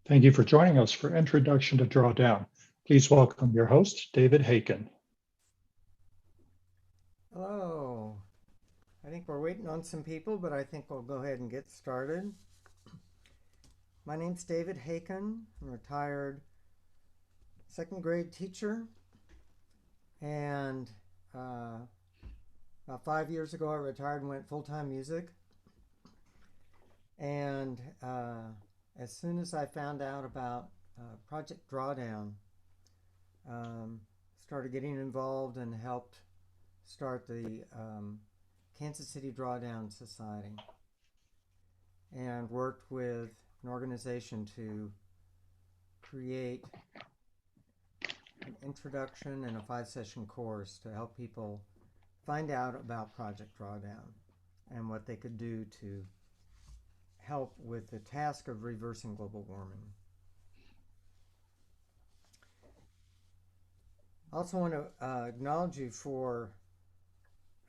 Thank you for joining us for Introduction to Drawdown. Please welcome your host, David Hakan. Hello. I think we're waiting on some people, but I think we'll go ahead and get started. My name's David Hakan. I'm a retired second grade teacher, and about 5 years ago I retired and went full-time music. And as soon as I found out about Project Drawdown, um, started getting involved and helped start the Kansas City Drawdown Society and worked with an organization to create an introduction and a 5 session course to help people find out about Project Drawdown and what they could do to help with the task of reversing global warming. I also want to acknowledge you for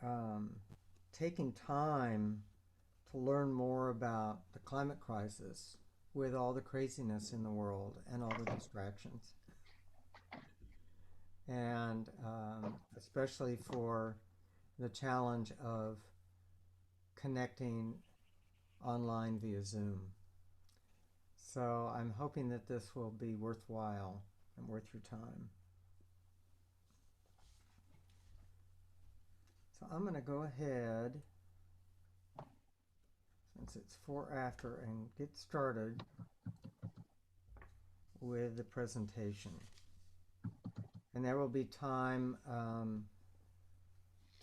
um, taking time to learn more about the climate crisis with all the craziness in the world and all the distractions. And especially for the challenge of connecting online via Zoom. So I'm hoping that this will be worthwhile and worth your time. So I'm going to go ahead, since it's 4 after, and get started with the presentation. And there will be time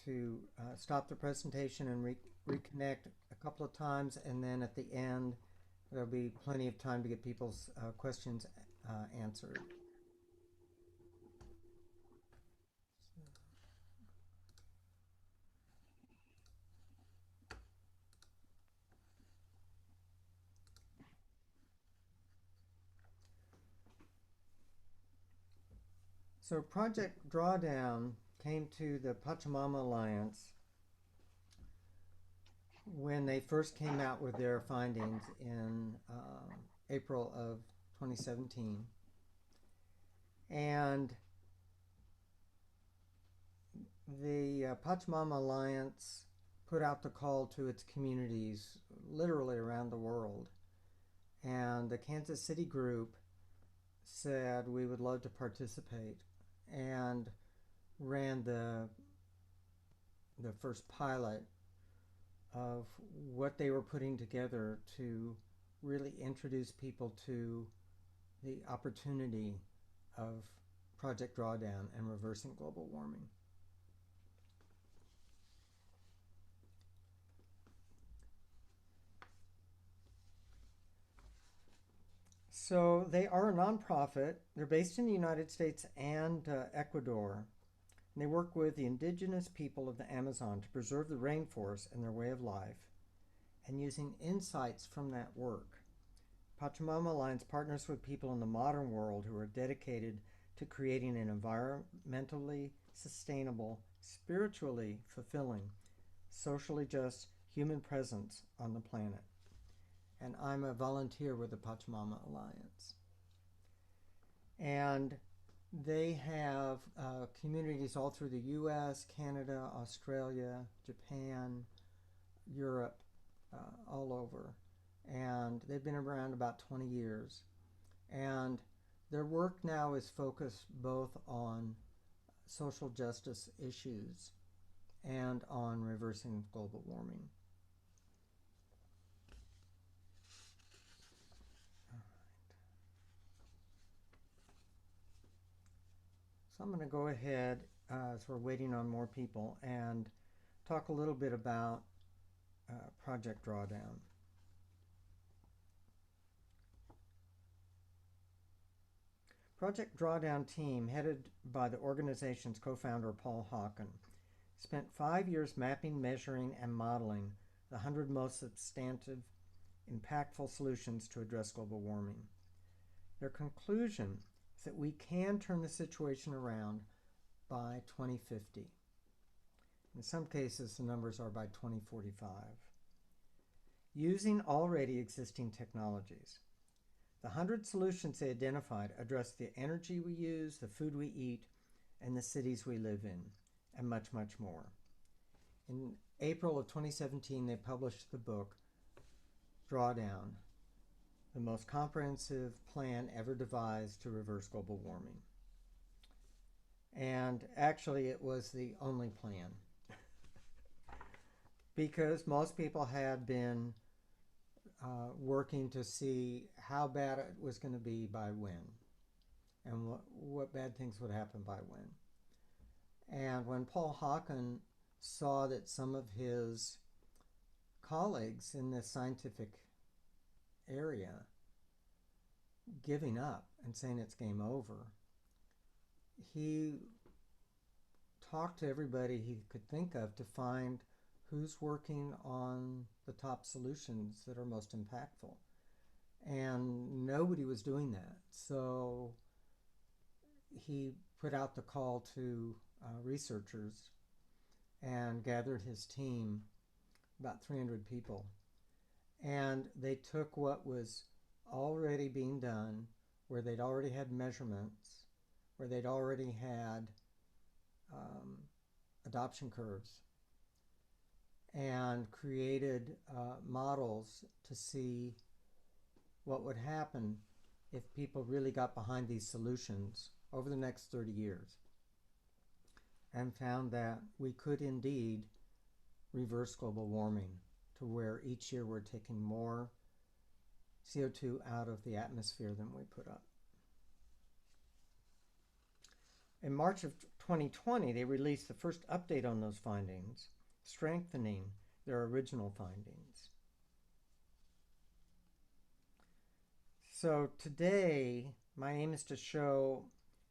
to stop the presentation and reconnect a couple of times, and then at the end there'll be plenty of time to get people's questions answered. So Project Drawdown came to the Pachamama Alliance when they first came out with their findings in April of 2017. And the Pachamama Alliance put out the call to its communities literally around the world. And the Kansas City group said we would love to participate and ran the first pilot of what they were putting together to really introduce people to the opportunity of Project Drawdown and reversing global warming. So they are a nonprofit. They're based in the United States and Ecuador. And they work with the indigenous people of the Amazon to preserve the rainforest and their way of life. And using insights from that work, Pachamama Alliance partners with people in the modern world who are dedicated to creating an environmentally sustainable, spiritually fulfilling, socially just human presence on the planet. And I'm a volunteer with the Pachamama Alliance. And they have communities all through the US, Canada, Australia, Japan, Europe, all over. And they've been around about 20 years. And their work now is focused both on social justice issues and on reversing global warming. So I'm going to go ahead, as we're waiting on more people, and talk a little bit about Project Drawdown. Project Drawdown team, headed by the organization's co-founder Paul Hakan, spent 5 years mapping, measuring, and modeling the 100 most substantive, impactful solutions to address global warming. Their conclusion is that we can turn the situation around by 2050. In some cases, the numbers are by 2045. Using already existing technologies. The 100 solutions they identified address the energy we use, the food we eat, and the cities we live in, and much, much more. In April of 2017, they published the book Drawdown, the most comprehensive plan ever devised to reverse global warming. And actually, it was the only plan because most people had been working to see how bad it was going to be by when, and what bad things would happen by when. And when Paul Hakan saw that some of his colleagues in this scientific area giving up and saying it's game over, he talked to everybody he could think of to find who's working on the top solutions that are most impactful. And nobody was doing that. So he put out the call to researchers and gathered his team, about 300 people. And they took what was already being done, where they'd already had measurements, where they'd already had adoption curves, and created models to see what would happen if people really got behind these solutions over the next 30 years, and found that we could indeed reverse global warming to where each year we're taking more CO2 out of the atmosphere than we put up. In March of 2020, they released the first update on those findings, strengthening their original findings. So today, my aim is to show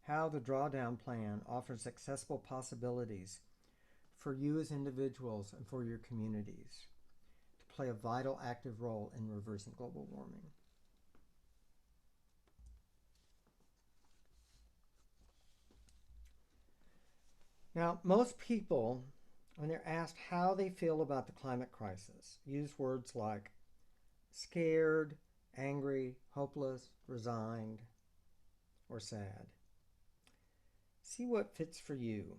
how the Drawdown Plan offers accessible possibilities for you as individuals and for your communities to play a vital, active role in reversing global warming. Now, most people, when they're asked how they feel about the climate crisis, use words like scared, angry, hopeless, resigned, or sad. See what fits for you.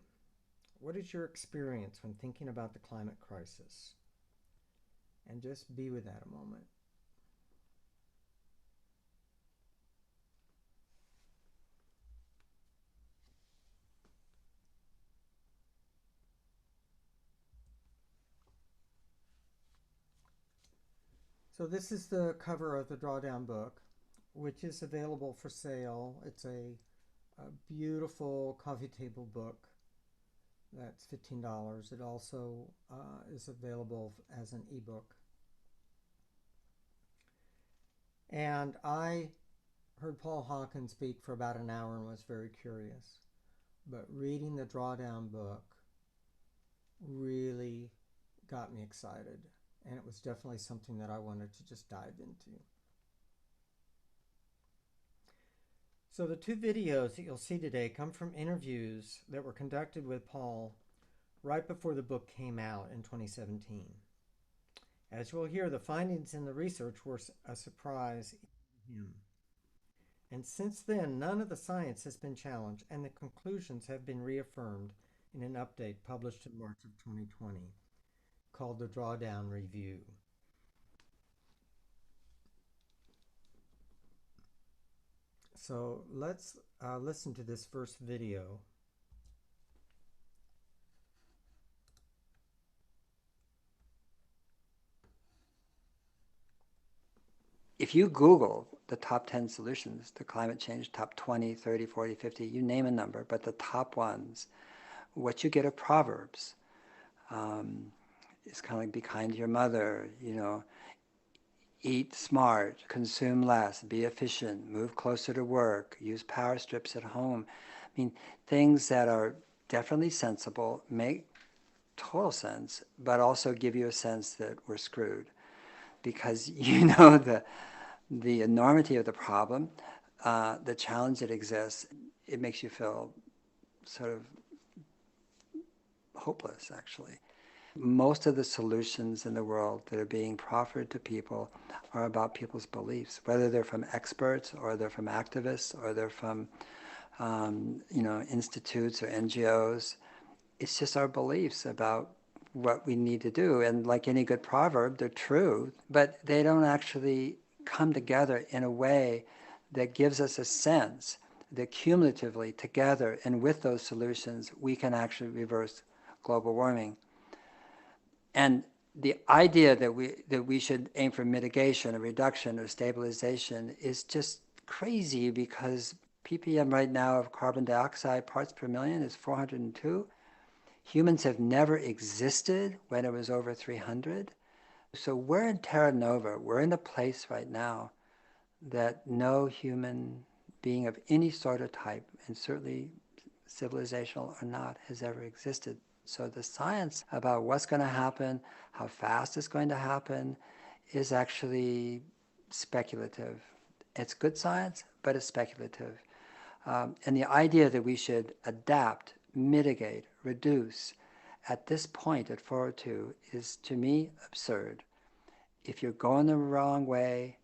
What is your experience when thinking about the climate crisis? And just be with that a moment. So this is the cover of the Drawdown book, which is available for sale. It's a beautiful coffee table book that's $15. It also is available as an ebook. And I heard Paul Hakan speak for about an hour and was very curious. But reading the Drawdown book really got me excited. And it was definitely something that I wanted to just dive into. So the two videos that you'll see today come from interviews that were conducted with Paul right before the book came out in 2017. As you will hear, the findings in the research were a surprise to him. And since then, none of the science has been challenged, and the conclusions have been reaffirmed in an update published in March of 2020 called the Drawdown Review. So let's listen to this first video. If you Google the top 10 solutions to climate change, top 20, 30, 40, 50, you name a number, but the top ones, what you get are proverbs. It's kind of like be kind to your mother, eat smart, consume less, be efficient, move closer to work, use power strips at home. I mean, things that are definitely sensible, make total sense, but also give you a sense that we're screwed. Because the enormity of the problem, the challenge that exists, it makes you feel sort of hopeless, actually. Most of the solutions in the world that are being proffered to people are about people's beliefs, whether they're from experts or they're from activists or they're from institutes or NGOs. It's just our beliefs about what we need to do. And like any good proverb, they're true, but they don't actually come together in a way that gives us a sense that cumulatively together and with those solutions, we can actually reverse global warming. And the idea that we should aim for mitigation or reduction or stabilization is just crazy, because ppm right now of carbon dioxide parts per million is 402. Humans have never existed when it was over 300. So we're in terra nova. We're in a place right now that no human being of any sort of type, and certainly civilizational or not, has ever existed. So the science about what's going to happen, how fast it's going to happen, is actually speculative. It's good science, but it's speculative. And the idea that we should adapt, mitigate, reduce at this point at 402 is, to me, absurd. If you're going the wrong way,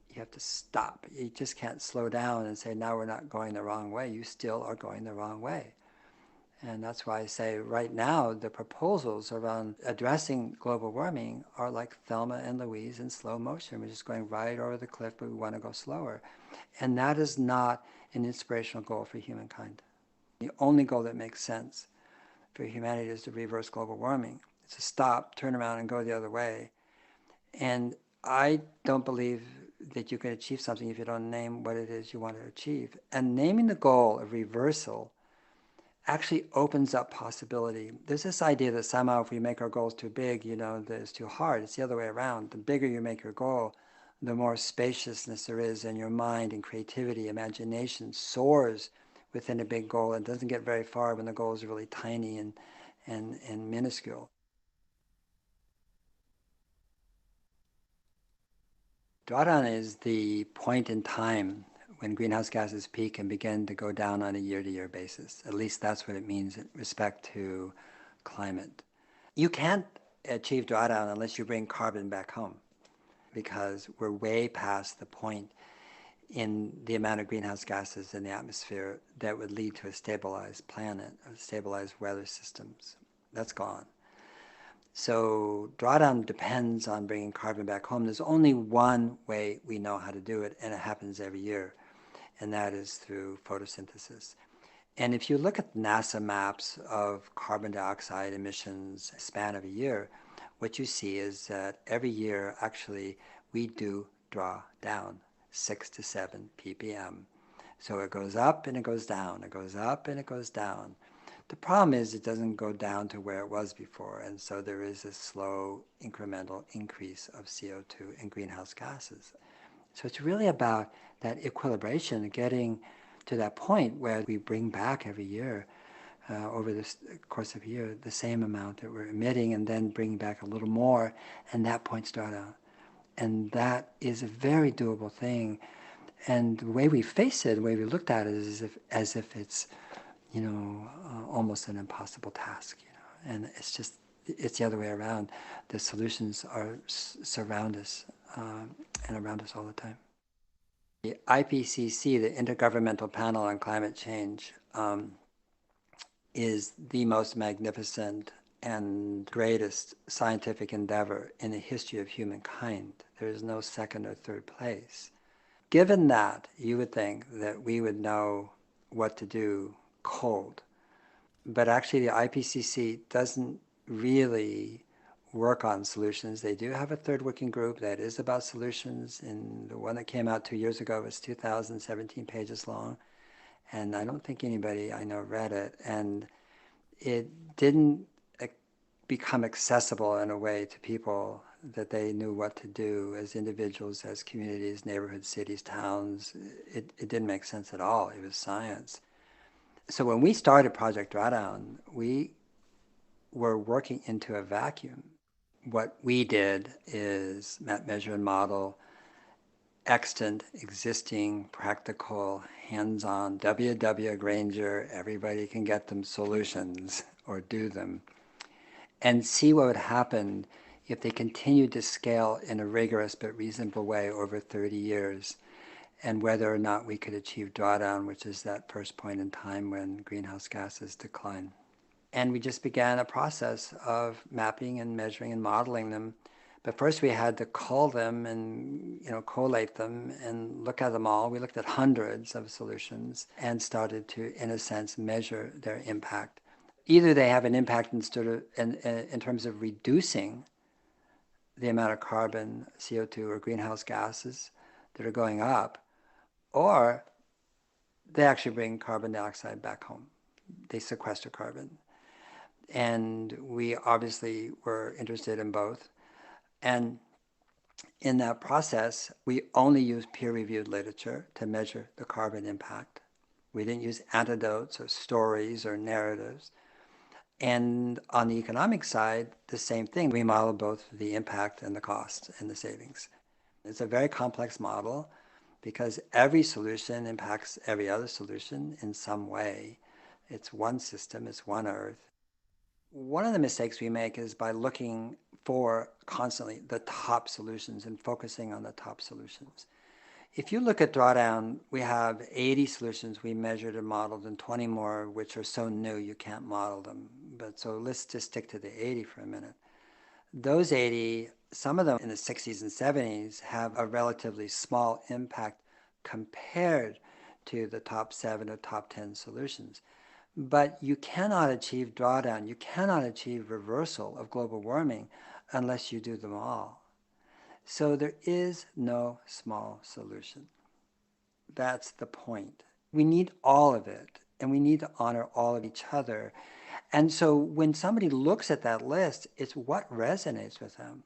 you have to stop. You just can't slow down and say, now we're not going the wrong way. You still are going the wrong way. And that's why I say right now the proposals around addressing global warming are like Thelma and Louise in slow motion. We're just going right over the cliff, but we want to go slower. And that is not an inspirational goal for humankind. The only goal that makes sense for humanity is to reverse global warming. It's to stop, turn around, and go the other way. And I don't believe that you can achieve something if you don't name what it is you want to achieve. And naming the goal of reversal actually opens up possibility. There's this idea that somehow if we make our goals too big, that it's too hard. It's the other way around. The bigger you make your goal, the more spaciousness there is in your mind, and creativity, imagination soars within a big goal. It doesn't get very far when the goal is really tiny and minuscule. Drawdown is the point in time when greenhouse gases peak and begin to go down on a year-to-year basis. At least that's what it means in respect to climate. You can't achieve drawdown unless you bring carbon back home, because we're way past the point in the amount of greenhouse gases in the atmosphere that would lead to a stabilized planet, or stabilized weather systems. That's gone. So drawdown depends on bringing carbon back home. There's only one way we know how to do it, and it happens every year, and that is through photosynthesis. And if you look at NASA maps of carbon dioxide emissions span of a year, what you see is that every year, actually, we do draw down 6 to 7 ppm. So it goes up and it goes down, it goes up and it goes down. The problem is it doesn't go down to where it was before, and so there is a slow incremental increase of CO2 and greenhouse gases. So it's really about that equilibration, getting to that point where we bring back every year, over the course of a year, the same amount that we're emitting, and then bring back a little more, and that point's drawdown. And that is a very doable thing. And the way we face it, the way we looked at it, is as if it's almost an impossible task, and it's the other way around. The solutions surround us and around us all the time. The IPCC, the Intergovernmental Panel on Climate Change, is the most magnificent and greatest scientific endeavor in the history of humankind. There is no second or third place. Given that, you would think that we would know what to do cold. But actually the IPCC doesn't really work on solutions. They do have a third working group that is about solutions, and the one that came out 2 years ago was 2,017 pages long, and I don't think anybody I know read it, and it didn't become accessible in a way to people that they knew what to do as individuals, as communities, neighborhoods, cities, towns. It didn't make sense at all. It was science. So when we started Project Drawdown, we were working into a vacuum. What we did is map, measure, and model extant, existing, practical, hands-on, WW Granger, everybody can get them solutions or do them. and see what would happen if they continued to scale in a rigorous but reasonable way over 30 years, and whether or not we could achieve drawdown, which is that first point in time when greenhouse gases decline. And we just began a process of mapping and measuring and modeling them. But first we had to cull them and collate them and look at them all. We looked at hundreds of solutions and started to, in a sense, measure their impact. Either they have an impact in terms of reducing the amount of carbon, CO2, or greenhouse gases that are going up, or they actually bring carbon dioxide back home. They sequester carbon. And we obviously were interested in both. And in that process, we only used peer-reviewed literature to measure the carbon impact. We didn't use anecdotes or stories or narratives. And on the economic side, the same thing. We modeled both the impact and the cost and the savings. It's a very complex model because every solution impacts every other solution in some way. It's one system, it's one Earth. One of the mistakes we make is by looking for constantly the top solutions and focusing on the top solutions. If you look at Drawdown, we have 80 solutions we measured and modeled and 20 more which are so new you can't model them. But so let's just stick to the 80 for a minute. Those 80, some of them in the 60s and 70s have a relatively small impact compared to the top 7 or top 10 solutions. But you cannot achieve drawdown, you cannot achieve reversal of global warming unless you do them all. So there is no small solution. That's the point. We need all of it, and we need to honor all of each other. And so when somebody looks at that list, it's what resonates with them.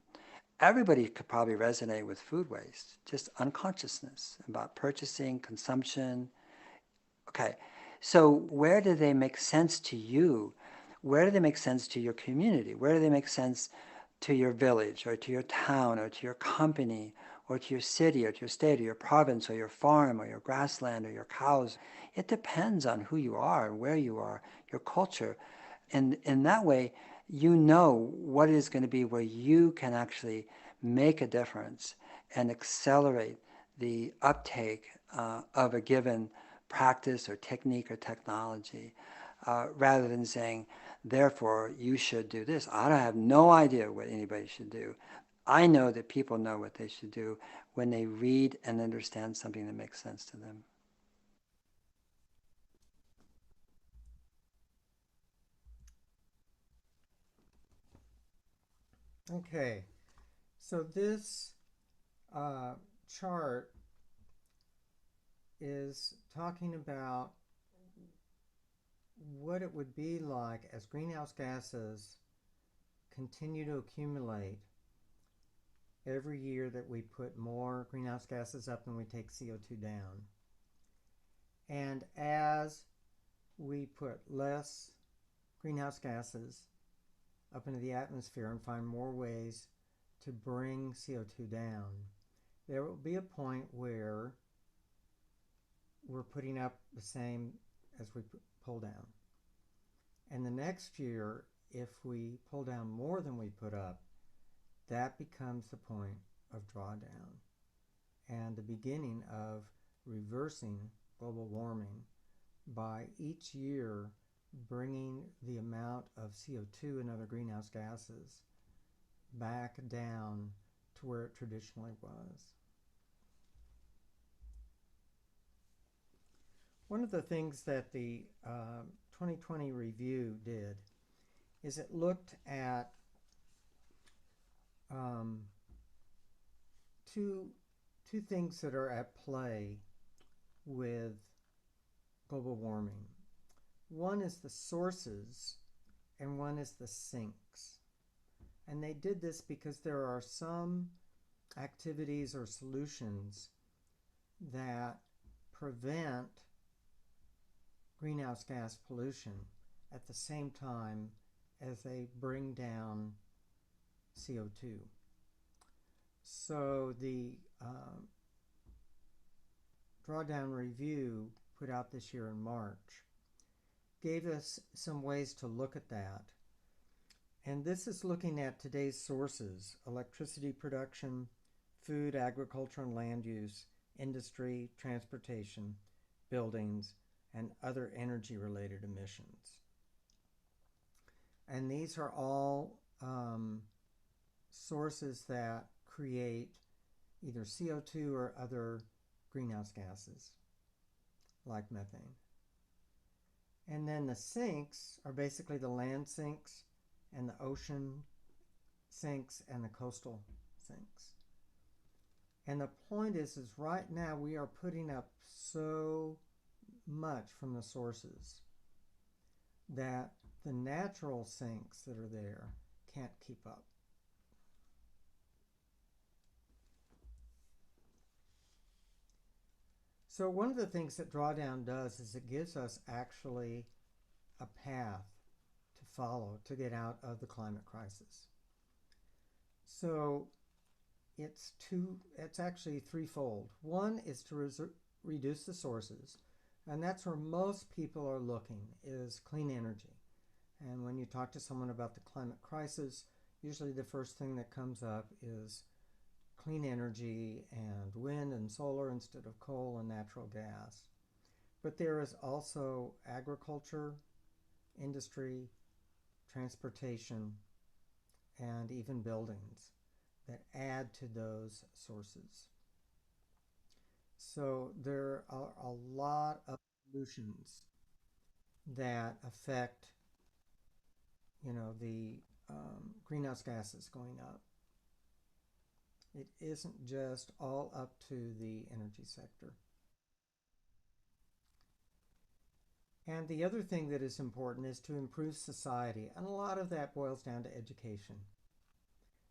Everybody could probably resonate with food waste, just unconsciousness about purchasing, consumption. Okay, so where do they make sense to you? Where do they make sense to your community? Where do they make sense to your village or to your town or to your company or to your city or to your state or your province or your farm or your grassland or your cows? It depends on who you are and where you are, your culture. And in that way, you know what it is going to be where you can actually make a difference and accelerate the uptake of a given practice or technique or technology, rather than saying, therefore, you should do this. I don't have no idea what anybody should do. I know that people know what they should do when they read and understand something that makes sense to them. Okay, so this chart is talking about what it would be like as greenhouse gases continue to accumulate every year that we put more greenhouse gases up than we take CO2 down. And as we put less greenhouse gases up into the atmosphere and find more ways to bring CO2 down, there will be a point where we're putting up the same as we pull down. And the next year, if we pull down more than we put up, that becomes the point of drawdown and the beginning of reversing global warming by each year bringing the amount of CO2 and other greenhouse gases back down to where it traditionally was. One of the things that the 2020 review did is it looked at two things that are at play with global warming. One is the sources and one is the sinks. And they did this because there are some activities or solutions that prevent greenhouse gas pollution at the same time as they bring down CO2. So the Drawdown Review, put out this year in March, gave us some ways to look at that. And this is looking at today's sources: electricity production, food, agriculture and land use, industry, transportation, buildings, and other energy-related emissions. And these are all sources that create either CO2 or other greenhouse gases, like methane. And then the sinks are basically the land sinks and the ocean sinks and the coastal sinks. And the point is right now we are putting up so much from the sources that the natural sinks that are there can't keep up. So one of the things that Drawdown does is it gives us actually a path to follow to get out of the climate crisis. So it's actually threefold. One is to reduce the sources, and that's where most people are looking, is clean energy. And when you talk to someone about the climate crisis, usually the first thing that comes up is clean energy and wind and solar instead of coal and natural gas. But there is also agriculture, industry, transportation, and even buildings that add to those sources. So there are a lot of solutions that affect, the greenhouse gases going up. It isn't just all up to the energy sector. And the other thing that is important is to improve society. And a lot of that boils down to education,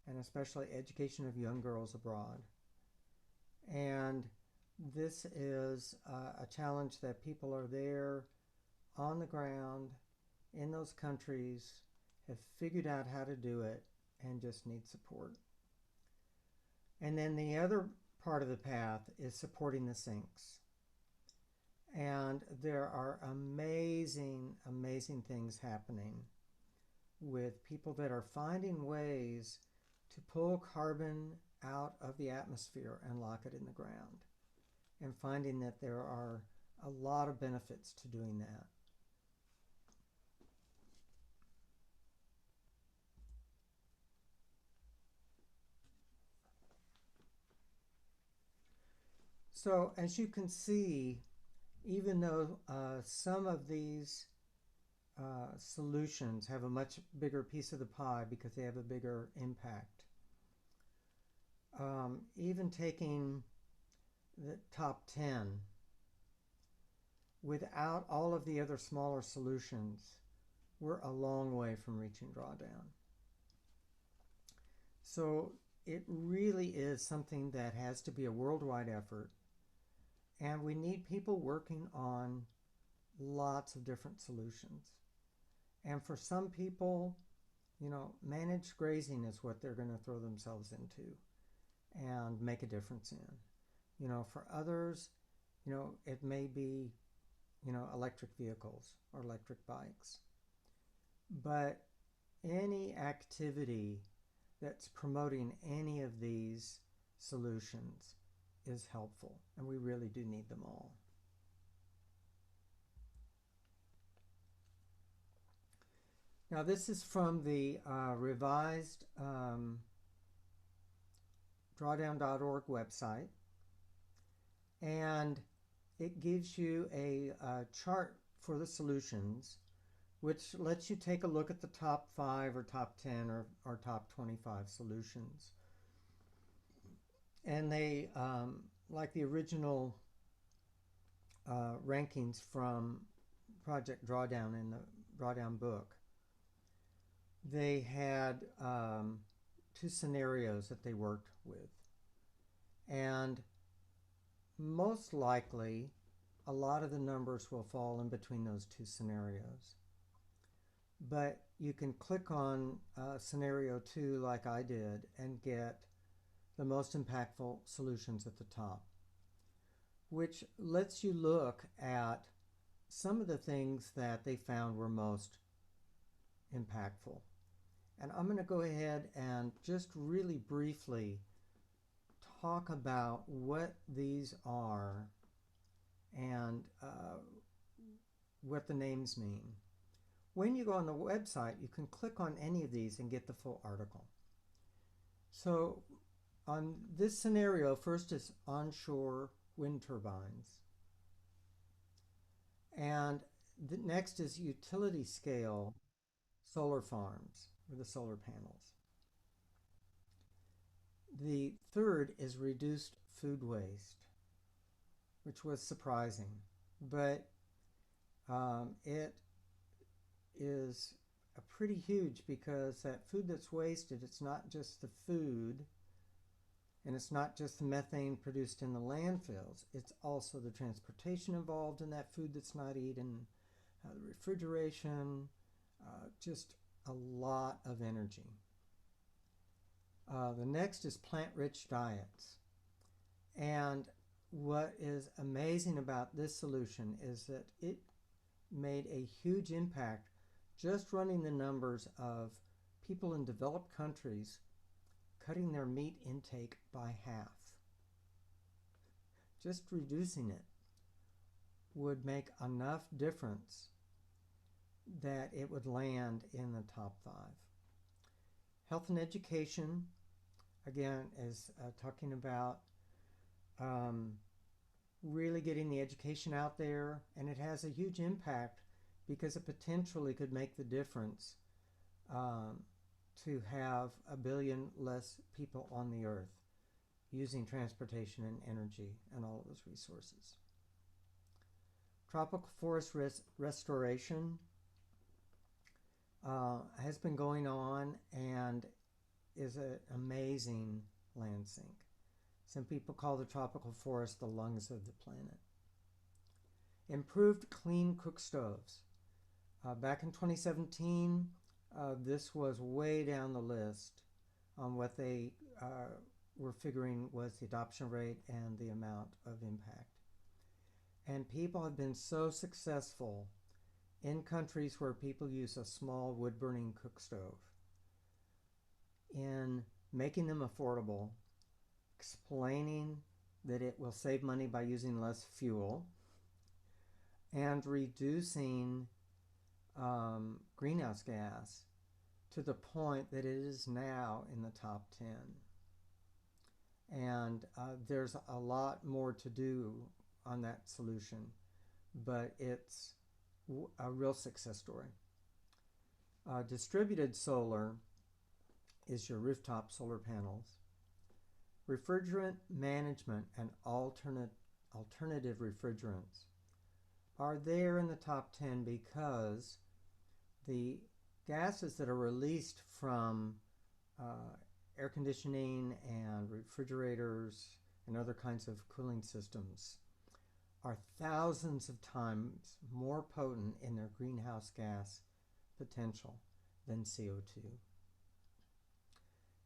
and especially education of young girls abroad. And this is a challenge that people are there on the ground in those countries, have figured out how to do it, and just need support. And then the other part of the path is supporting the sinks. And there are amazing, amazing things happening with people that are finding ways to pull carbon out of the atmosphere and lock it in the ground, and finding that there are a lot of benefits to doing that. So as you can see, even though some of these solutions have a much bigger piece of the pie because they have a bigger impact, even taking the top 10, without all of the other smaller solutions, we're a long way from reaching drawdown. So it really is something that has to be a worldwide effort. And we need people working on lots of different solutions. And for some people, managed grazing is what they're going to throw themselves into and make a difference in. For others, it may be, electric vehicles or electric bikes. But any activity that's promoting any of these solutions is helpful, and we really do need them all. Now this is from the revised drawdown.org website, and it gives you a chart for the solutions, which lets you take a look at the top 5 or top 10 or top 25 solutions. And they, like the original rankings from Project Drawdown in the Drawdown book, they had 2 scenarios that they worked with. And most likely, a lot of the numbers will fall in between those 2 scenarios. But you can click on scenario 2 like I did and get the most impactful solutions at the top, which lets you look at some of the things that they found were most impactful. And I'm going to go ahead and just really briefly talk about what these are and what the names mean. When you go on the website, you can click on any of these and get the full article. So on this scenario, first is onshore wind turbines. And the next is utility scale solar farms with the solar panels. The third is reduced food waste, which was surprising, but it is pretty huge because that food that's wasted, it's not just the food and it's not just the methane produced in the landfills, it's also the transportation involved in that food that's not eaten, the refrigeration, just a lot of energy. The next is plant-rich diets. And what is amazing about this solution is that it made a huge impact just running the numbers of people in developed countries cutting their meat intake by half. Just reducing it would make enough difference that it would land in the top 5. Health and education, again, is talking about really getting the education out there, and it has a huge impact because it potentially could make the difference to have 1 billion less people on the earth using transportation and energy and all of those resources. Tropical forest restoration has been going on and is an amazing land sink. Some people call the tropical forest the lungs of the planet. Improved clean cook stoves. Back in 2017, this was way down the list on what they were figuring was the adoption rate and the amount of impact. And people have been so successful in countries where people use a small wood-burning cook stove in making them affordable, explaining that it will save money by using less fuel, and reducing greenhouse gas to the point that it is now in the top 10. And there's a lot more to do on that solution, but it's a real success story. Distributed solar is your rooftop solar panels. Refrigerant management and alternative refrigerants are there in the top 10 because the gases that are released from air conditioning and refrigerators and other kinds of cooling systems are thousands of times more potent in their greenhouse gas potential than CO2.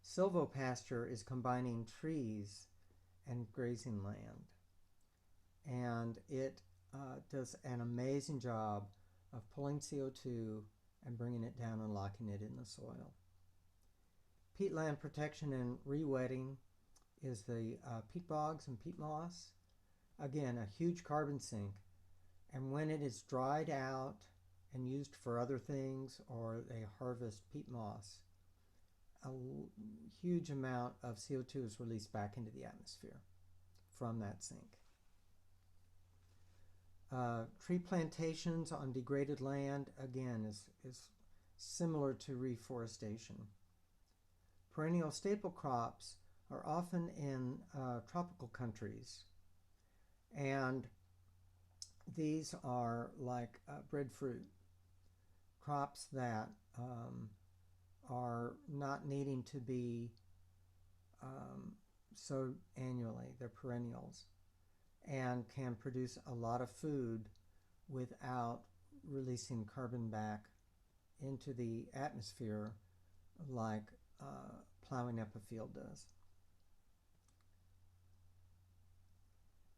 Silvopasture is combining trees and grazing land, and it does an amazing job of pulling CO2 and bringing it down and locking it in the soil. Peatland protection and rewetting is the peat bogs and peat moss. Again, a huge carbon sink, and when it is dried out and used for other things, or they harvest peat moss, a huge amount of CO2 is released back into the atmosphere from that sink. Tree plantations on degraded land, again, is similar to reforestation. Perennial staple crops are often in tropical countries, and these are like breadfruit, crops that are not needing to be sowed annually. They're perennials and can produce a lot of food without releasing carbon back into the atmosphere like plowing up a field does.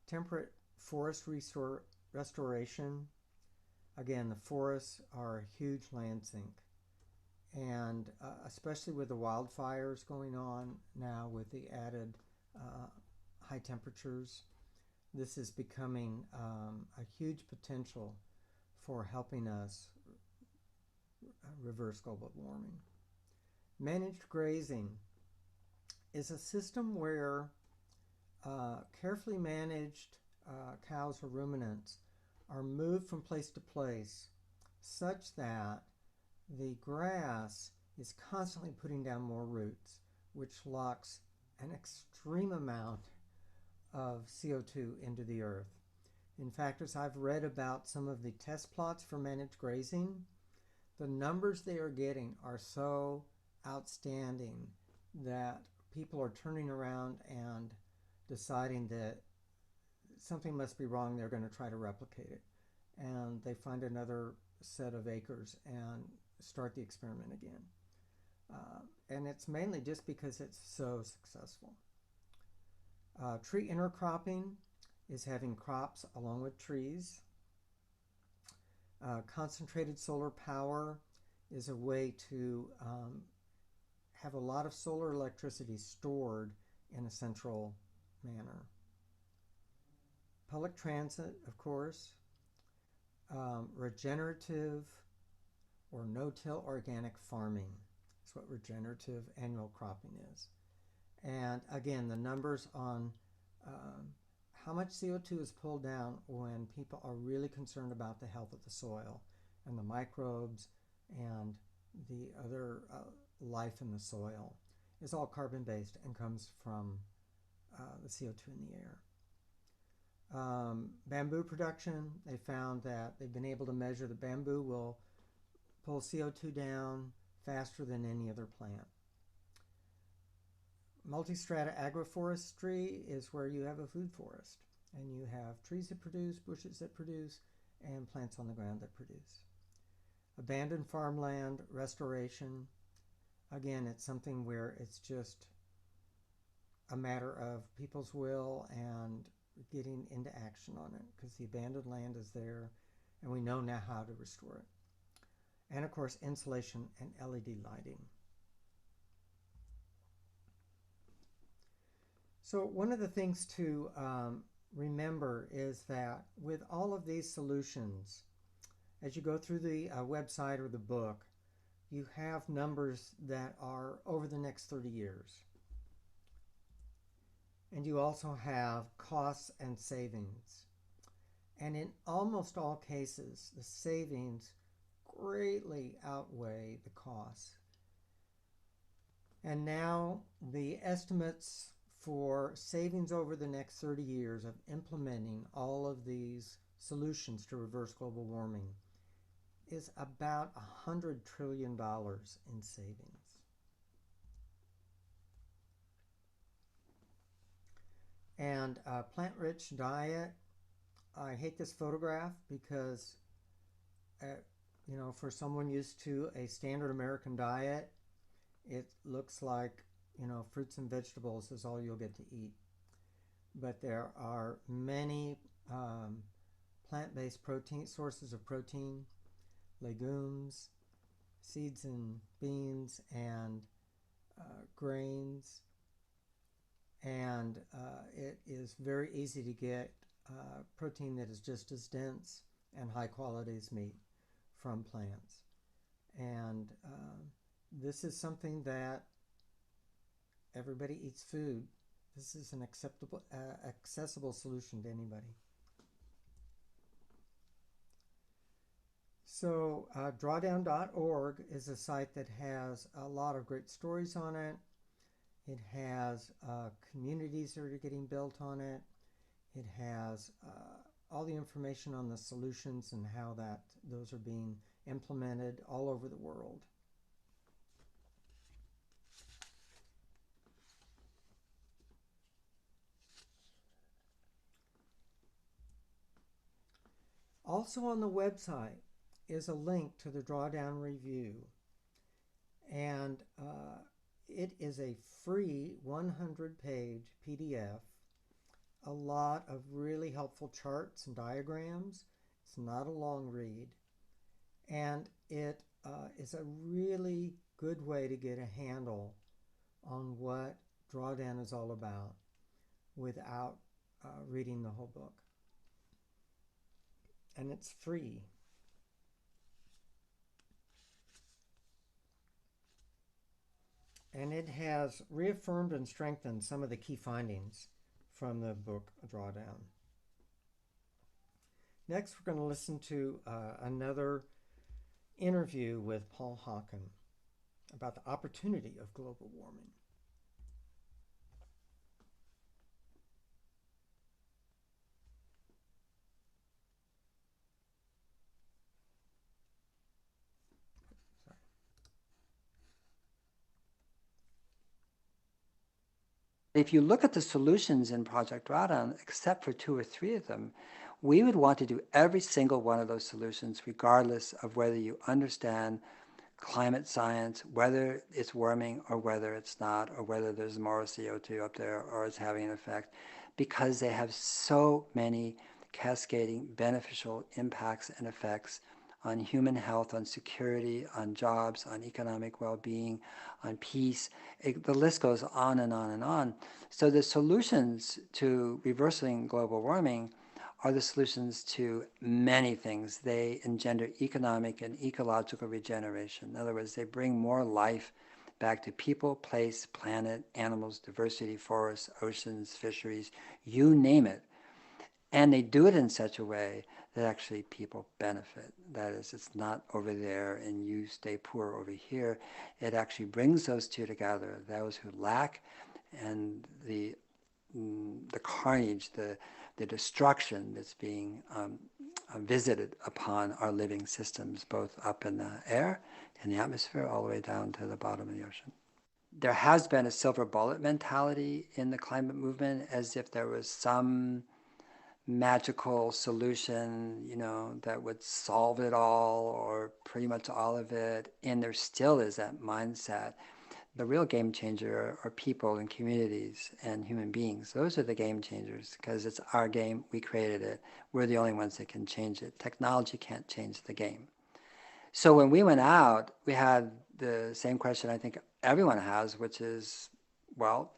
Temperate forest restoration. Again, the forests are a huge land sink. and especially with the wildfires going on now with the added high temperatures, this is becoming a huge potential for helping us reverse global warming. Managed grazing is a system where carefully managed cows or ruminants are moved from place to place such that the grass is constantly putting down more roots, which locks an extreme amount of CO2 into the earth. In fact, as I've read about some of the test plots for managed grazing, the numbers they are getting are so outstanding that people are turning around and deciding that something must be wrong. They're going to try to replicate it. And they find another set of acres and start the experiment again. And it's mainly just because it's so successful. Tree intercropping is having crops along with trees. Concentrated solar power is a way to have a lot of solar electricity stored in a central manner. Public transit, of course. Regenerative or no-till organic farming is what regenerative annual cropping is. And again, the numbers on how much CO2 is pulled down when people are really concerned about the health of the soil and the microbes and the other life in the soil is all carbon-based and comes from the CO2 in the air. Bamboo production, they found that they've been able to measure the bamboo will pull CO2 down faster than any other plant. Multistrata agroforestry is where you have a food forest and you have trees that produce, bushes that produce, and plants on the ground that produce. Abandoned farmland restoration, again, it's something where it's just a matter of people's will and getting into action on it because the abandoned land is there and we know now how to restore it. And of course, insulation and LED lighting. So one of the things to remember is that with all of these solutions, as you go through the website or the book, you have numbers that are over the next 30 years. And you also have costs and savings. And in almost all cases, the savings greatly outweigh the costs. And now the estimates for savings over the next 30 years of implementing all of these solutions to reverse global warming is about $100 trillion in savings. And plant-rich diet, I hate this photograph because, you know, for someone used to a standard American diet, it looks like, you know, fruits and vegetables is all you'll get to eat. But there are many plant-based protein sources of protein, legumes, seeds and beans, and grains. And it is very easy to get protein that is just as dense and high quality as meat from plants. And this is something that everybody eats food. This is an accessible solution to anybody. So drawdown.org is a site that has a lot of great stories on it. It has communities that are getting built on it. It has all the information on the solutions and how those are being implemented all over the world. Also on the website is a link to the Drawdown Review. And it is a free 100-page PDF, a lot of really helpful charts and diagrams. It's not a long read. And it is a really good way to get a handle on what Drawdown is all about without reading the whole book. And it's free. And it has reaffirmed and strengthened some of the key findings from the book Drawdown. Next, we're going to listen to another interview with Paul Hakan about the opportunity of global warming. If you look at the solutions in Project Drawdown, except for 2 or 3 of them, we would want to do every single one of those solutions, regardless of whether you understand climate science, whether it's warming or whether it's not, or whether there's more CO2 up there or it's having an effect, because they have so many cascading beneficial impacts and effects on human health, on security, on jobs, on economic well-being, on peace. The list goes on and on and on. So the solutions to reversing global warming are the solutions to many things. They engender economic and ecological regeneration. In other words, they bring more life back to people, place, planet, animals, diversity, forests, oceans, fisheries, you name it. And they do it in such a way that actually people benefit. That is, it's not over there and you stay poor over here. It actually brings those two together, those who lack and the carnage, the destruction that's being visited upon our living systems, both up in the air, in the atmosphere, all the way down to the bottom of the ocean. There has been a silver bullet mentality in the climate movement, as if there was some magical solution, that would solve it all or pretty much all of it. And there still is that mindset. The real game changer are people and communities and human beings. Those are the game changers, because it's our game. We created it. We're the only ones that can change it. Technology can't change the game. So when we went out, we had the same question I think everyone has, which is, well,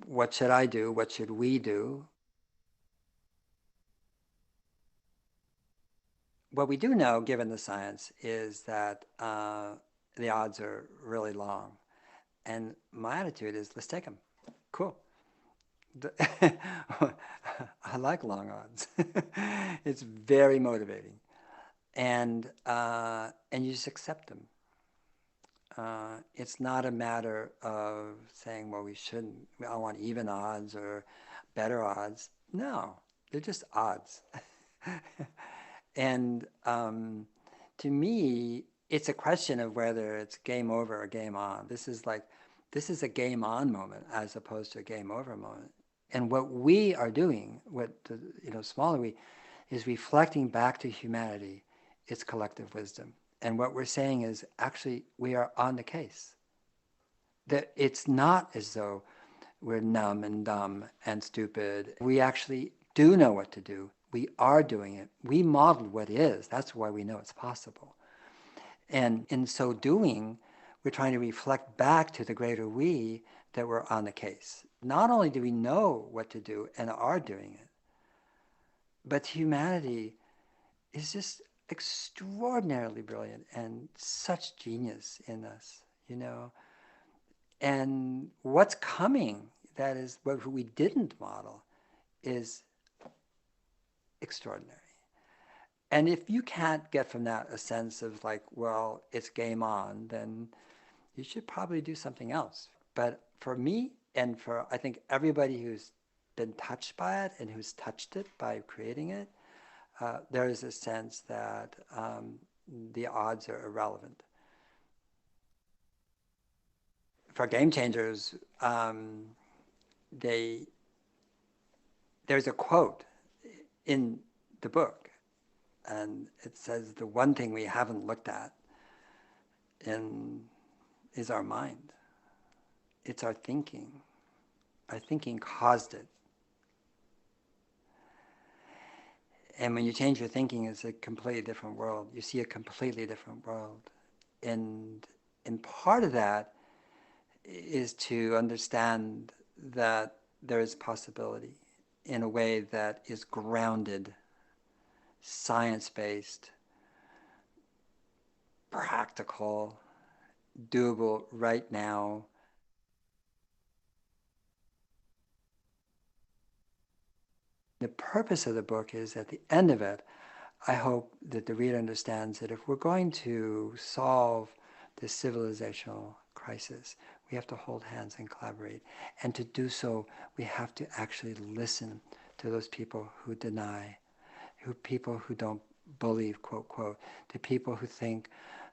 what should I do? What should we do? What we do know, given the science, is that the odds are really long. And my attitude is, let's take them. Cool. I like long odds. It's very motivating. And you just accept them. It's not a matter of saying, well, we shouldn't. I want even odds or better odds. No, they're just odds. And to me, it's a question of whether it's game over or game on. This is a game on moment as opposed to a game over moment. And what we are doing, smaller we, is reflecting back to humanity its collective wisdom. And what we're saying is, actually, we are on the case. That it's not as though we're numb and dumb and stupid. We actually do know what to do. We are doing it. We modeled what is. That's why we know it's possible. And in so doing, we're trying to reflect back to the greater we that we're on the case. Not only do we know what to do and are doing it, but humanity is just extraordinarily brilliant and such genius in us, And what's coming, that is what we didn't model, is extraordinary. And if you can't get from that a sense of like, well, it's game on, then you should probably do something else. But for me, and for I think everybody who's been touched by it and who's touched it by creating it, there is a sense that the odds are irrelevant. For game changers, there's a quote in the book, and it says the one thing we haven't looked at is our mind. It's our thinking. Our thinking caused it. And when you change your thinking, it's a completely different world. You see a completely different world. and part of that is to understand that there is possibility in a way that is grounded, science-based, practical, doable right now. The purpose of the book is, at the end of it, I hope that the reader understands that if we're going to solve this civilizational crisis, we have to hold hands and collaborate. And to do so, we have to actually listen to those people who deny, people who don't believe, quote, quote, to people who think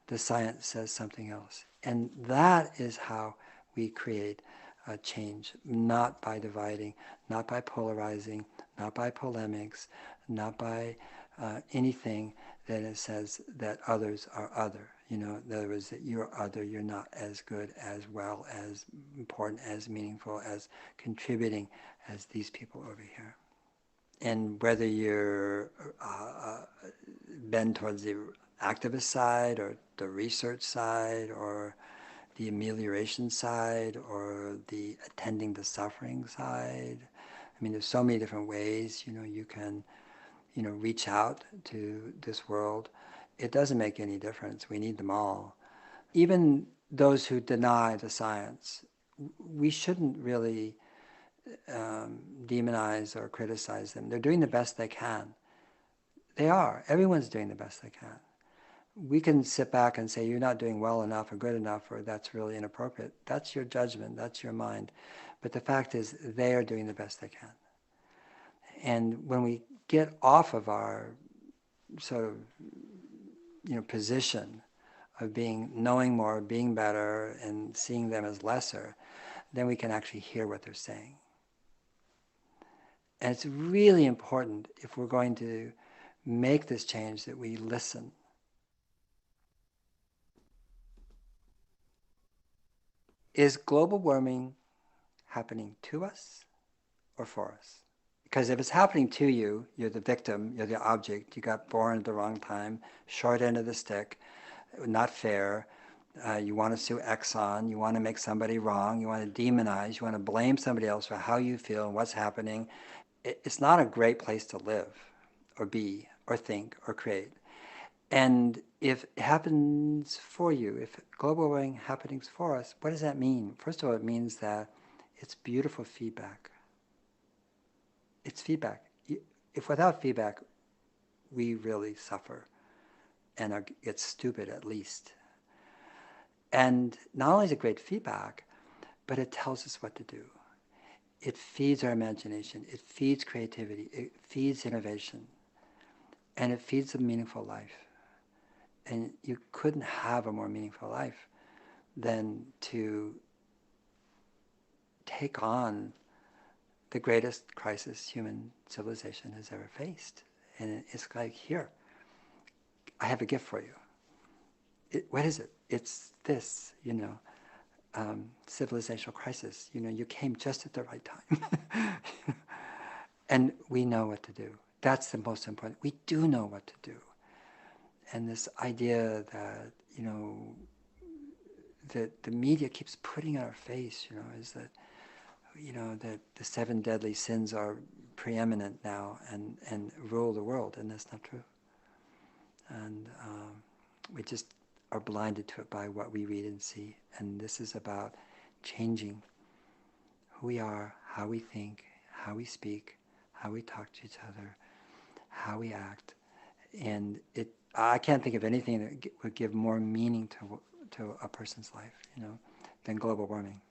the science says something else. And that is how we create a change, not by dividing, not by polarizing, not by polemics, not by anything that it says that others are other. You know, in other words, that you're other, you're not as good, as well, as important, as meaningful, as contributing as these people over here. And whether you're bend towards the activist side or the research side or the amelioration side or the attending the suffering side, I mean, there's so many different ways, you know, you can, you know, reach out to this world. It doesn't make any difference. We need them all. Even those who deny the science, we shouldn't really demonize or criticize them. They're doing the best they can. They are. Everyone's doing the best they can. We can sit back and say, you're not doing well enough or good enough, or that's really inappropriate. That's your judgment. That's your mind. But the fact is, they are doing the best they can. And when we get off of our sort of, you know, position of being, knowing more, being better, and seeing them as lesser, then we can actually hear what they're saying. And it's really important, if we're going to make this change, that we listen. Is global warming happening to us or for us? Because if it's happening to you, you're the victim, you're the object, you got born at the wrong time, short end of the stick, not fair, you want to sue Exxon, you want to make somebody wrong, you want to demonize, you want to blame somebody else for how you feel and what's happening. It's not a great place to live or be or think or create. And if it happens for you, if global warming happens for us, what does that mean? First of all, it means that it's beautiful feedback. It's feedback. If without feedback, we really suffer and get stupid at least. And not only is it great feedback, but it tells us what to do. It feeds our imagination. It feeds creativity. It feeds innovation. And it feeds a meaningful life. And you couldn't have a more meaningful life than to take on the greatest crisis human civilization has ever faced. And it's like, here, I have a gift for you. What is it? It's this, you know, civilizational crisis. You know, you came just at the right time. And we know what to do. That's the most important. We do know what to do. And this idea that, you know, that the media keeps putting in our face, you know, is that, you know, that the 7 deadly sins are preeminent now and rule the world, and that's not true. And we just are blinded to it by what we read and see. And this is about changing who we are, how we think, how we speak, how we talk to each other, how we act. And I can't think of anything that would give more meaning to a person's life, you know, than global warming.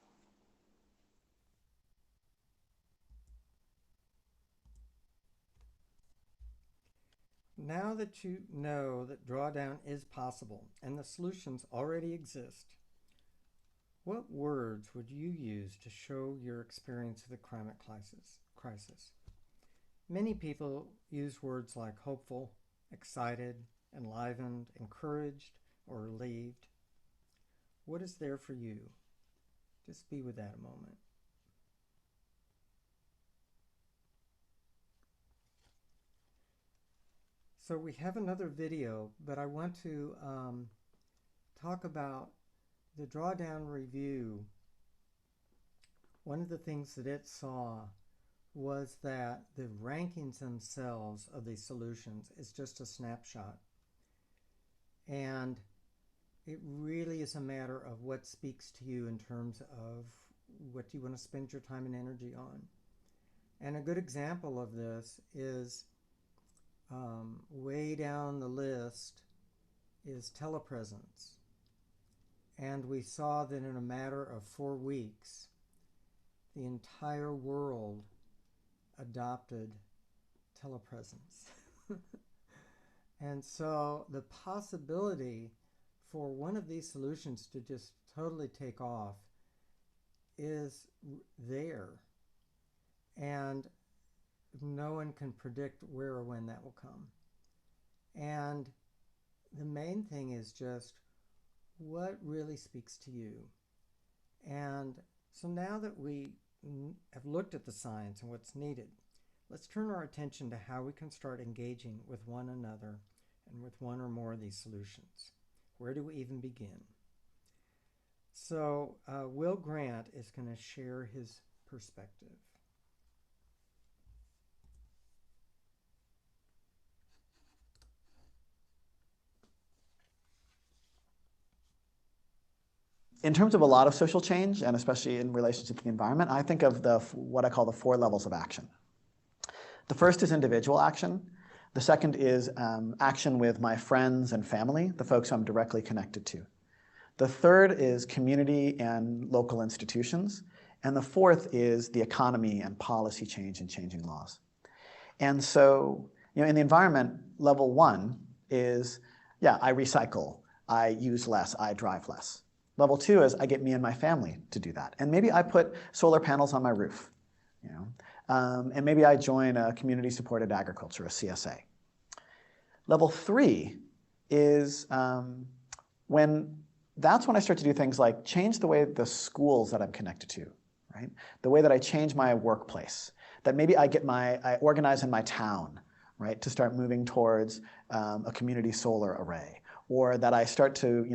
Now that you know that drawdown is possible and the solutions already exist, what words would you use to show your experience of the climate crisis? Many people use words like hopeful, excited, enlivened, encouraged, or relieved. What is there for you? Just be with that a moment. So we have another video, but I want to talk about the Drawdown Review, one of the things that it saw was that the rankings themselves of these solutions is just a snapshot. And it really is a matter of what speaks to you in terms of what you want to spend your time and energy on. And a good example of this is way down the list is telepresence. And we saw that in a matter of 4 weeks, the entire world adopted telepresence. And so the possibility for one of these solutions to just totally take off is there. And no one can predict where or when that will come. And the main thing is just what really speaks to you. And so now that we have looked at the science and what's needed, let's turn our attention to how we can start engaging with one another and with one or more of these solutions. Where do we even begin? So Will Grant is going to share his perspective. In terms of a lot of social change, and especially in relationship to the environment, I think of what I call the 4 levels of action. The first is individual action. The second is action with my friends and family, the folks I'm directly connected to. The third is community and local institutions. And the fourth is the economy and policy change and changing laws. And so, in the environment, level 1 is, I recycle, I use less, I drive less. Level 2 is I get me and my family to do that. And maybe I put solar panels on my roof, and maybe I join a community-supported agriculture, a CSA. Level 3 is that's when I start to do things like change the way the schools that I'm connected to, right? The way that I change my workplace, that maybe I organize in my town, right, to start moving towards a community solar array, or that I start to,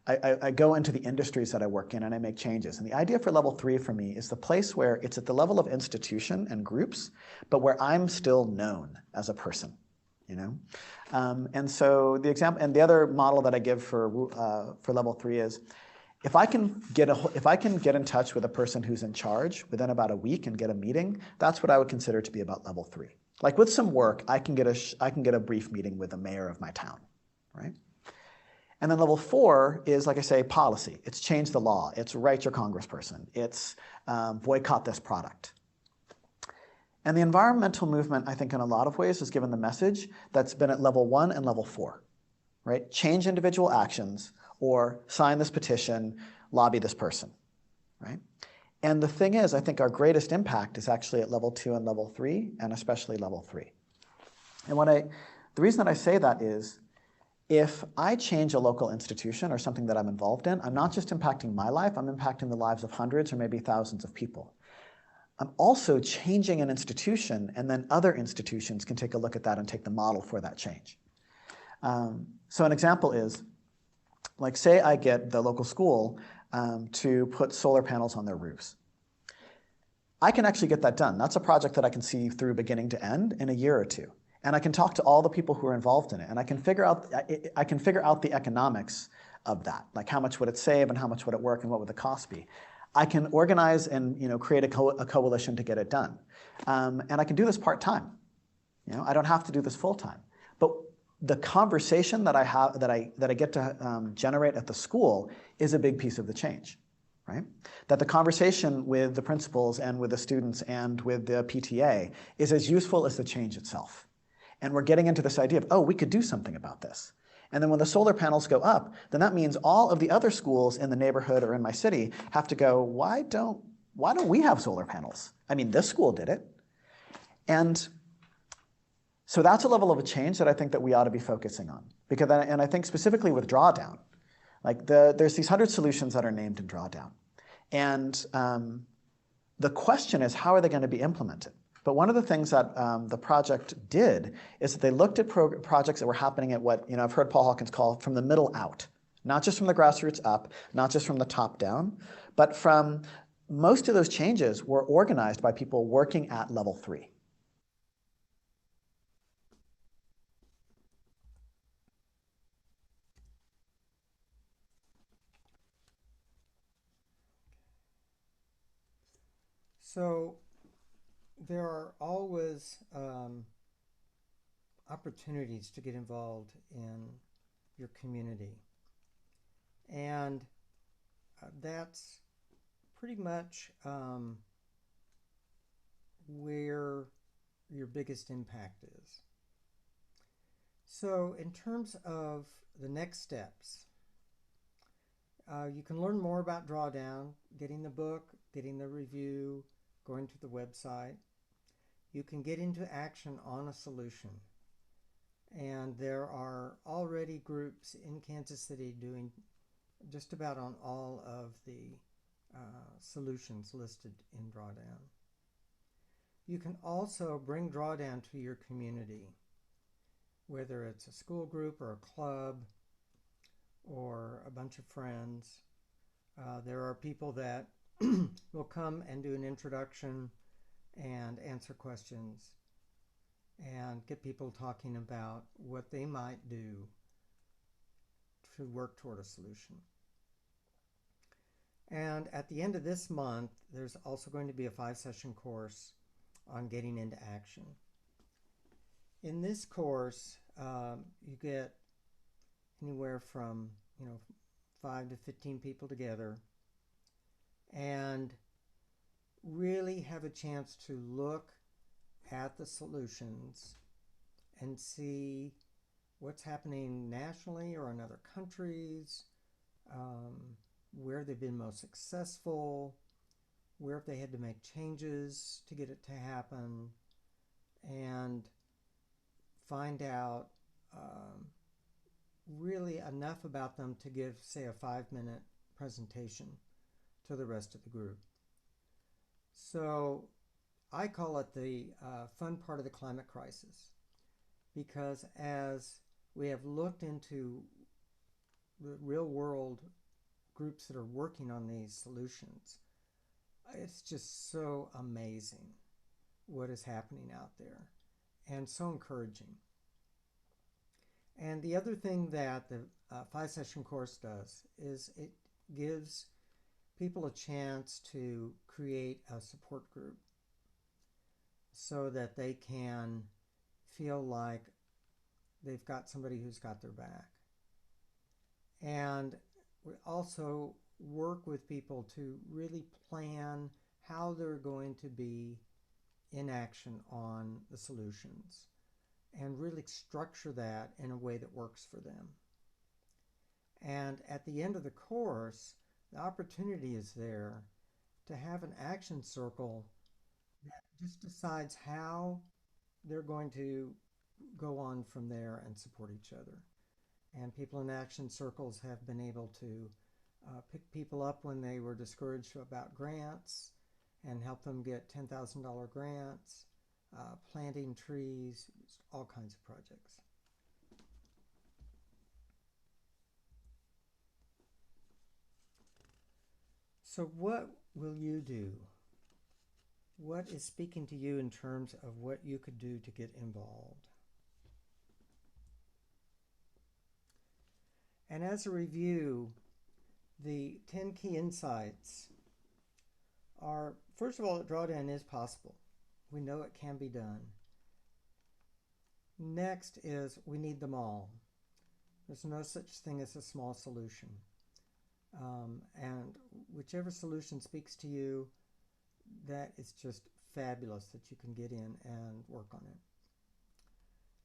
I go into the industries that I work in and I make changes. And the idea for level 3 for me is the place where it's at the level of institution and groups, but where I'm still known as a person, And so the example, and the other model that I give for level 3 is, if I can get in touch with a person who's in charge within about a week and get a meeting, that's what I would consider to be about level 3. Like with some work, I can get a brief meeting with the mayor of my town, right? And then level 4 is, like I say, policy. It's change the law. It's write your congressperson. It's boycott this product. And the environmental movement, I think, in a lot of ways has given the message that's been at level 1 and level 4, right? Change individual actions, or sign this petition, lobby this person, right? And the thing is, I think our greatest impact is actually at level 2 and level 3, and especially level 3. And the reason that I say that is, if I change a local institution or something that I'm involved in, I'm not just impacting my life, I'm impacting the lives of hundreds or maybe thousands of people. I'm also changing an institution, and then other institutions can take a look at that and take the model for that change. So an example is, like, say I get the local school to put solar panels on their roofs. I can actually get that done. That's a project that I can see through beginning to end in a year or 2. And I can talk to all the people who are involved in it, and I can figure out the economics of that, like how much would it save and how much would it work and what would the cost be. I can organize and create a coalition to get it done, and I can do this part-time. I don't have to do this full-time. But the conversation that I get to generate at the school is a big piece of the change, right? That the conversation with the principals and with the students and with the PTA is as useful as the change itself. And we're getting into this idea of, we could do something about this. And then when the solar panels go up, then that means all of the other schools in the neighborhood or in my city have to go, why don't we have solar panels? I mean, this school did it. And so that's a level of a change that I think that we ought to be focusing on. And I think specifically with Drawdown, like there's these 100 solutions that are named in Drawdown. And the question is, how are they going to be implemented? But one of the things that the project did is that they looked at projects that were happening at what I've heard Paul Hawkins call from the middle out, not just from the grassroots up, not just from the top down, but from most of those changes were organized by people working at level 3. So there are always opportunities to get involved in your community. And that's pretty much where your biggest impact is. So in terms of the next steps, you can learn more about Drawdown, getting the book, getting the review, going to the website. You can get into action on a solution. And there are already groups in Kansas City doing just about on all of the solutions listed in Drawdown. You can also bring Drawdown to your community, whether it's a school group or a club or a bunch of friends. There are people that will come and do an introduction and answer questions and get people talking about what they might do to work toward a solution. And at the end of this month, there's also going to be a 5-session course on getting into action. In this course, you get anywhere from 5 to 15 people together and really have a chance to look at the solutions and see what's happening nationally or in other countries, where they've been most successful, where they had to make changes to get it to happen, and find out really enough about them to give, say, a 5-minute presentation to the rest of the group. So I call it the fun part of the climate crisis, because as we have looked into the real world groups that are working on these solutions, it's just so amazing what is happening out there and so encouraging. And the other thing that the 5-session course does is it gives people a chance to create a support group so that they can feel like they've got somebody who's got their back. And we also work with people to really plan how they're going to be in action on the solutions and really structure that in a way that works for them. And at the end of the course, the opportunity is there to have an action circle that just decides how they're going to go on from there and support each other. And people in action circles have been able to pick people up when they were discouraged about grants and help them get $10,000 grants, planting trees, all kinds of projects. So what will you do? What is speaking to you in terms of what you could do to get involved? And as a review, the 10 key insights are, first of all, that drawdown is possible. We know it can be done. Next is we need them all. There's no such thing as a small solution. And whichever solution speaks to you, that is just fabulous that you can get in and work on it.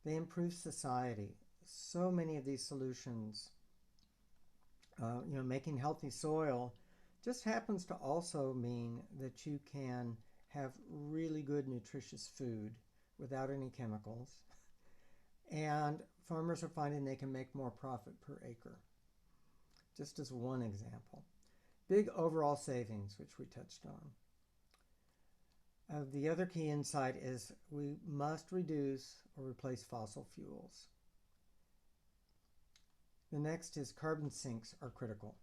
They improve society. So many of these solutions, making healthy soil just happens to also mean that you can have really good nutritious food without any chemicals. And farmers are finding they can make more profit per acre. Just as one example. Big overall savings, which we touched on. The other key insight is we must reduce or replace fossil fuels. The next is carbon sinks are critical.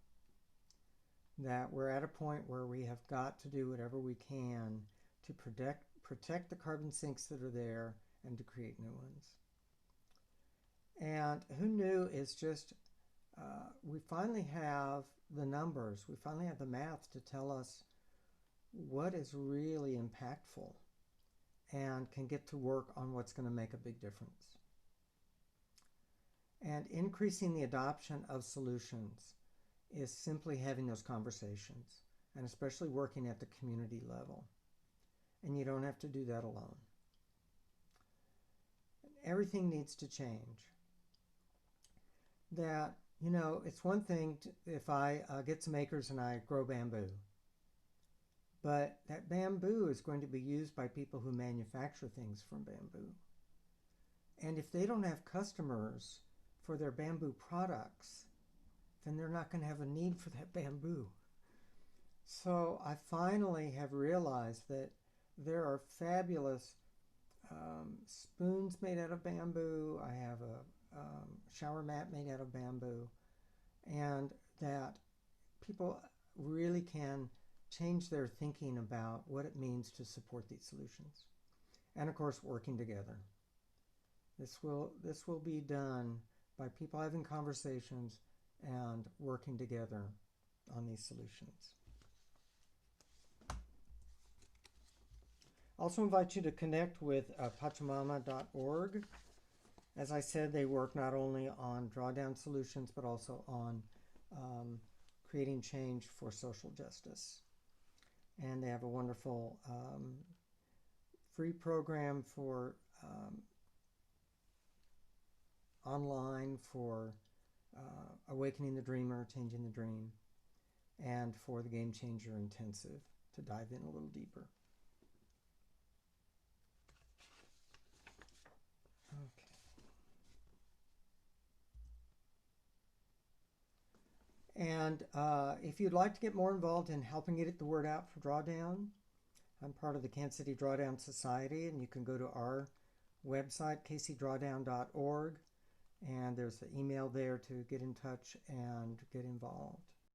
That we're at a point where we have got to do whatever we can to protect the carbon sinks that are there and to create new ones. And who knew, it's just we finally have the numbers, we finally have the math to tell us what is really impactful and can get to work on what's going to make a big difference. And increasing the adoption of solutions is simply having those conversations, and especially working at the community level. And you don't have to do that alone. Everything needs to change. That, you know, it's one thing if I get some acres and I grow bamboo, but that bamboo is going to be used by people who manufacture things from bamboo. And if they don't have customers for their bamboo products, then they're not going to have a need for that bamboo. So I finally have realized that there are fabulous spoons made out of bamboo. I have a shower mat made out of bamboo, and that people really can change their thinking about what it means to support these solutions. And of course, working together. This will be done by people having conversations and working together on these solutions. I also invite you to connect with Pachamama.org. As I said, they work not only on drawdown solutions, but also on creating change for social justice. And they have a wonderful free program for online for Awakening the Dreamer, Changing the Dream, and for the Game Changer Intensive to dive in a little deeper. Okay. And if you'd like to get more involved in helping get the word out for Drawdown, I'm part of the Kansas City Drawdown Society, and you can go to our website, kcdrawdown.org, and there's an email there to get in touch and get involved.